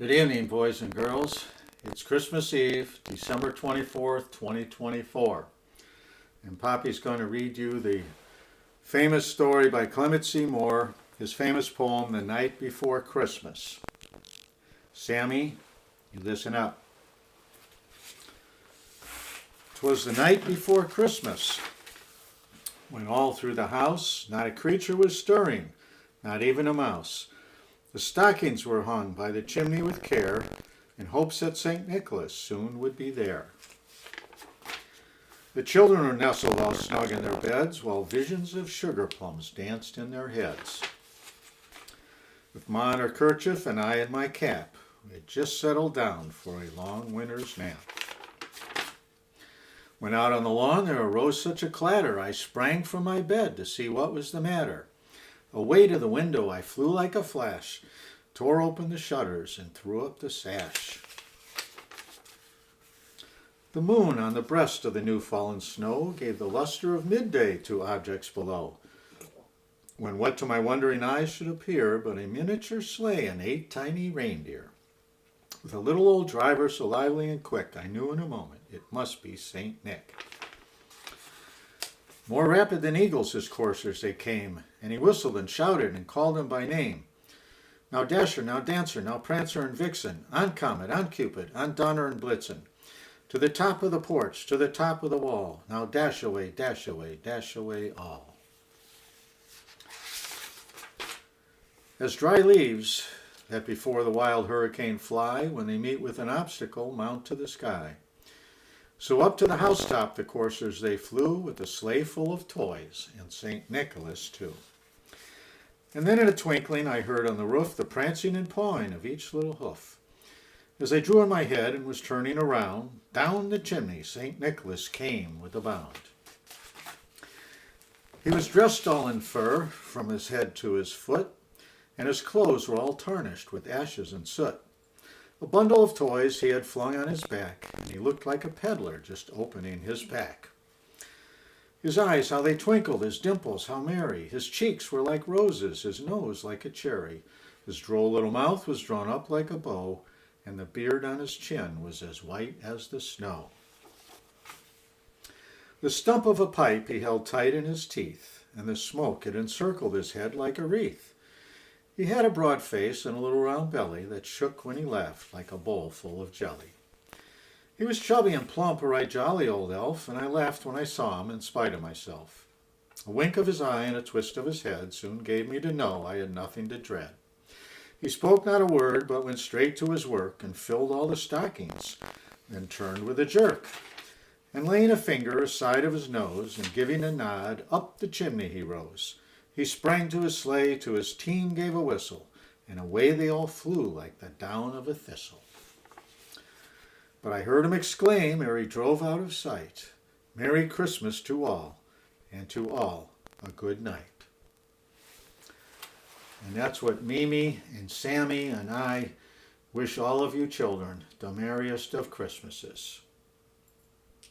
Good evening, boys and girls. It's Christmas Eve, December 24th, 2024. And Poppy's going to read you the famous story by Clement his famous poem, The Night Before Christmas. Sammy, you listen up. 'Twas the night before Christmas, when all through the house not a creature was stirring, not even a mouse. The stockings were hung by the chimney with care, in hopes that St. Nicholas soon would be there. The children were nestled all snug in their beds, while visions of sugar plums danced in their heads. With Ma in her kerchief and I in my cap, we had just settled down for a long winter's nap. When out on the lawn there arose such a clatter, I sprang from my bed to see what was the matter. Away to the window I flew like a flash, tore open the shutters and threw up the sash. The moon on the breast of the new-fallen snow gave the luster of midday to objects below, when what to my wondering eyes should appear but a miniature sleigh and 8 tiny reindeer. With a little old driver so lively and quick, I knew in a moment it must be St. Nick. More rapid than eagles his coursers they came, and he whistled and shouted and called them by name. Now Dasher, now Dancer, now Prancer and Vixen, on Comet, on Cupid, on Donner and Blitzen, to the top of the porch, to the top of the wall, now dash away, dash away, dash away all. As dry leaves that before the wild hurricane fly, when they meet with an obstacle, mount to the sky. So up to the housetop the coursers they flew, with a sleigh full of toys, and St. Nicholas too. And then in a twinkling I heard on the roof the prancing and pawing of each little hoof. As I drew in my head and was turning around, down the chimney St. Nicholas came with a bound. He was dressed all in fur, from his head to his foot, and his clothes were all tarnished with ashes and soot. A bundle of toys he had flung on his back, and he looked like a peddler just opening his pack. His eyes, how they twinkled, his dimples, how merry. His cheeks were like roses, his nose like a cherry. His droll little mouth was drawn up like a bow, and the beard on his chin was as white as the snow. The stump of a pipe he held tight in his teeth, and the smoke had encircled his head like a wreath. He had a broad face and a little round belly that shook when he laughed like a bowl full of jelly. He was chubby and plump, a right jolly old elf, and I laughed when I saw him in spite of myself. A wink of his eye and a twist of his head soon gave me to know I had nothing to dread. He spoke not a word, but went straight to his work and filled all the stockings, then turned with a jerk. And laying a finger aside of his nose and giving a nod, up the chimney he rose. He sprang to his sleigh, to his team gave a whistle, and away they all flew like the down of a thistle. But I heard him exclaim ere he drove out of sight, Merry Christmas to all, and to all a good night. And that's what Mimi and Sammy and I wish all of you children the merriest of Christmases.